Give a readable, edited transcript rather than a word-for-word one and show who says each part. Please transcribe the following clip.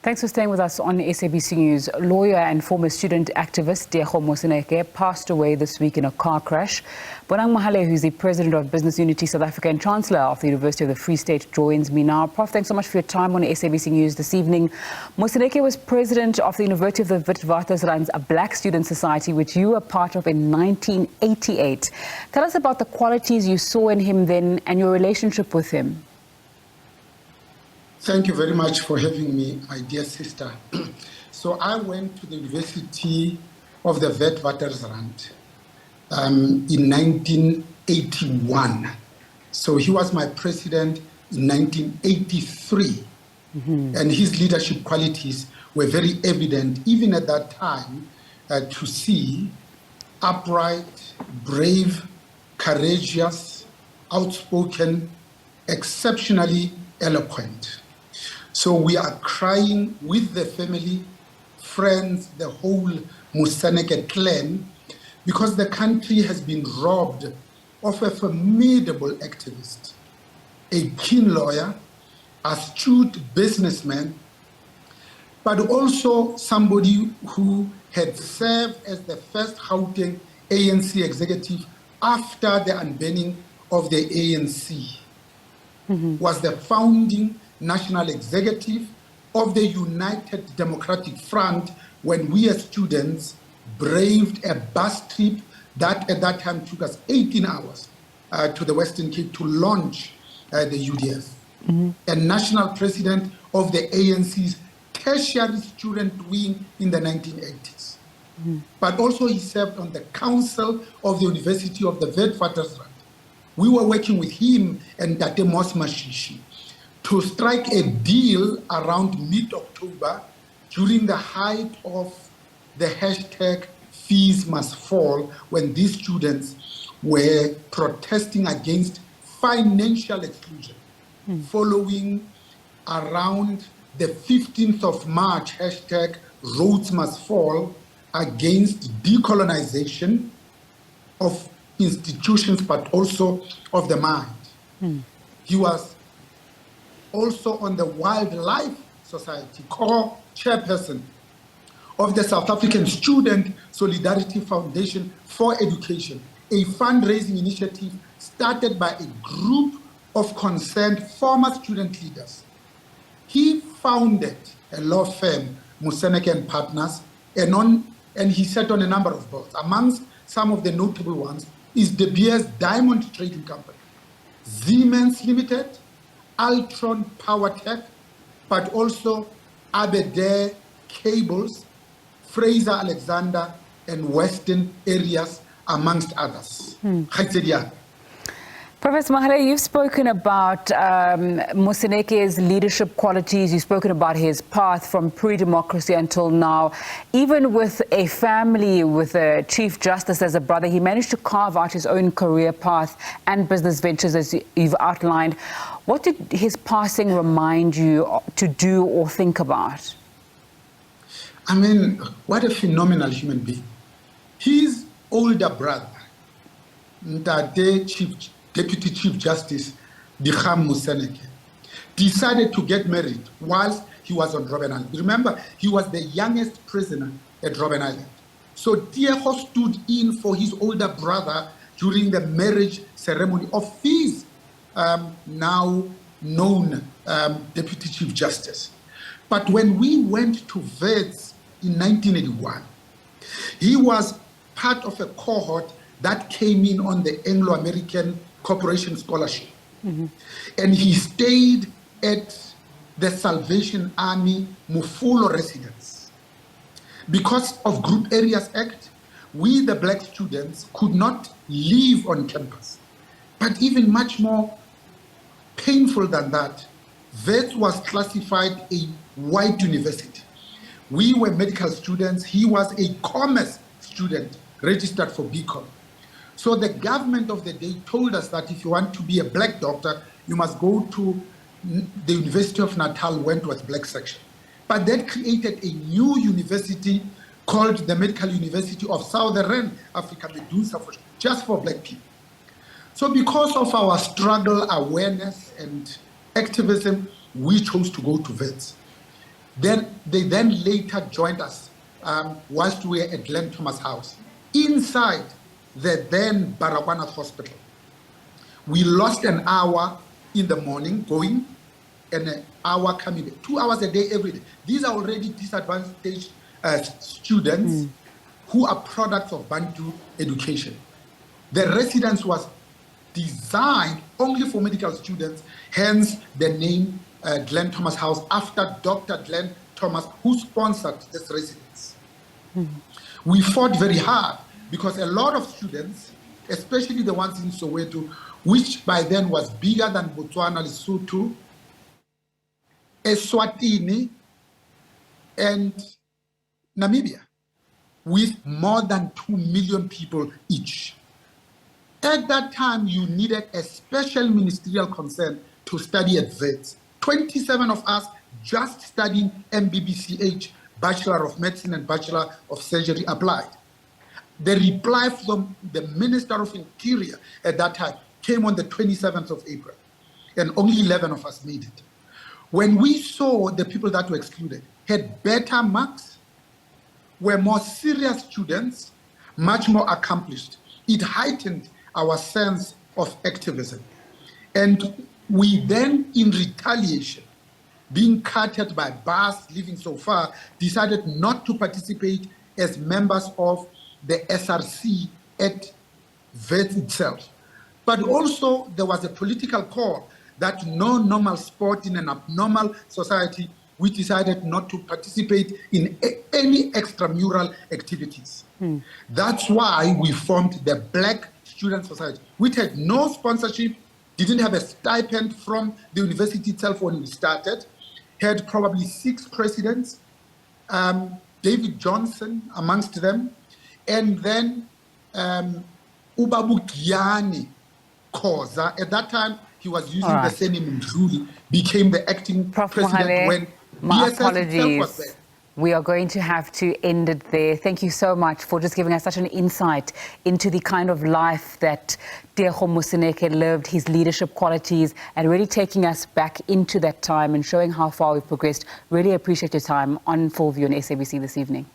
Speaker 1: Thanks for staying with us on SABC News. Lawyer and former student activist Tiego Moseneke passed away this week in a car crash. Bonang Mohale, who's the president of Business Unity South Africa and Chancellor of the University of the Free State, joins me now. Prof, thanks so much for your time on SABC News this evening. Moseneke was president of the University of the Witwatersrand, a black student society, which you were part of in 1988. Tell us about the qualities you saw in him then and your relationship with him.
Speaker 2: Thank you very much for having me, my dear sister. So I went to the University of the Witwatersrand in 1981. So he was my president in 1983. And his leadership qualities were very evident, even at that time, to see upright, brave, courageous, outspoken, exceptionally eloquent. So we are crying with the family, friends, the whole Moseneke clan, because the country has been robbed of a formidable activist, a keen lawyer, astute businessman, but also somebody who had served as the first Gauteng ANC executive after the unbanning of the ANC, was the founding national executive of the United Democratic Front when we as students braved a bus trip that at that time took us 18 hours to the Western Cape to launch the UDF. And national president of the ANC's tertiary student wing in the 1980s. But also he served on the council of the University of the Witwatersrand. We were working with him and Tate Mos Mashishi to strike a deal around mid-October during the height of the hashtag Fees Must Fall, when these students were protesting against financial exclusion, following around the 15th of March hashtag Roads Must Fall against decolonization of institutions, but also of the mind. He was also on the Wildlife Society, core chairperson of the South African Student Solidarity Foundation for Education, a fundraising initiative started by a group of concerned former student leaders. He founded a law firm, Moseneke and Partners, and he sat on a number of boards. Amongst some of the notable ones is De Beers Diamond Trading Company, Siemens Limited, Altron Power Tech, but also Aberdare Cables, Fraser Alexander, and Western Areas, amongst others.
Speaker 1: Professor Mohale, you've spoken about Moseneke's leadership qualities. You've spoken about his path from pre-democracy until now. Even with a family, with a Chief Justice as a brother, he managed to carve out his own career path and business ventures, as you've outlined. What did his passing remind you to do or think about?
Speaker 2: I mean, what a phenomenal human being. His older brother, Deputy Chief Justice Tiego Moseneke, decided to get married whilst he was on Robben Island. Remember, he was the youngest prisoner at Robben Island. So Tiego stood in for his older brother during the marriage ceremony of his now known Deputy Chief Justice. But when we went to Wits in 1981, he was part of a cohort that came in on the Anglo-American Corporation Scholarship. And he stayed at the Salvation Army Mufulo residence. Because of Group Areas Act, we, the black students, could not live on campus. But even much more painful than that, Wits was classified a white university. We were medical students. He was a commerce student registered for BCom. So the government of the day told us that if you want to be a black doctor, you must go to the University of Natal Wentworth Black Section. But that created a new university called the Medical University of Southern Africa, Busa, just for black people. So because of our struggle, awareness, and activism, we chose to go to Wits. They then later joined us whilst we were at Glenn Thomas House, inside the then Baragwanath Hospital. We lost an hour in the morning going and an hour coming back, 2 hours a day every day. These are already disadvantaged students who are products of Bantu education. The residence was designed only for medical students, hence the name Glenn Thomas House, after Dr. Glenn Thomas, who sponsored this residence. We fought very hard because a lot of students, especially the ones in Soweto, which by then was bigger than Botswana, Lesotho, Eswatini, and Namibia, with more than 2 million people each. At that time, you needed a special ministerial consent to study at VETS. 27 of us just studying MBBCH, Bachelor of Medicine and Bachelor of Surgery applied. The reply from the Minister of Interior at that time came on the 27th of April, and only 11 of us made it. When we saw the people that were excluded had better marks, were more serious students, much more accomplished, it heightened our sense of activism. And we then, in retaliation, being cutted by bars living so far, decided not to participate as members of the SRC at VET itself. But also there was a political call that no normal sport in an abnormal society, we decided not to participate in any extramural activities. That's why we formed the Black Student Society, which had no sponsorship, didn't have a stipend from the university itself when we started, had probably 6 presidents, David Johnson amongst them, and then Ubabu Kiani Koza. At that time, he was using the surname Mzuli, became the acting
Speaker 1: Prof.
Speaker 2: president
Speaker 1: Mohale,
Speaker 2: when
Speaker 1: my
Speaker 2: BSS itself was
Speaker 1: apologies.
Speaker 2: there.
Speaker 1: We are going to have to end it there. Thank you so much for just giving us such an insight into the kind of life that Tiego Moseneke lived, his leadership qualities, and really taking us back into that time and showing how far we've progressed. Really appreciate your time on Full View on SABC this evening.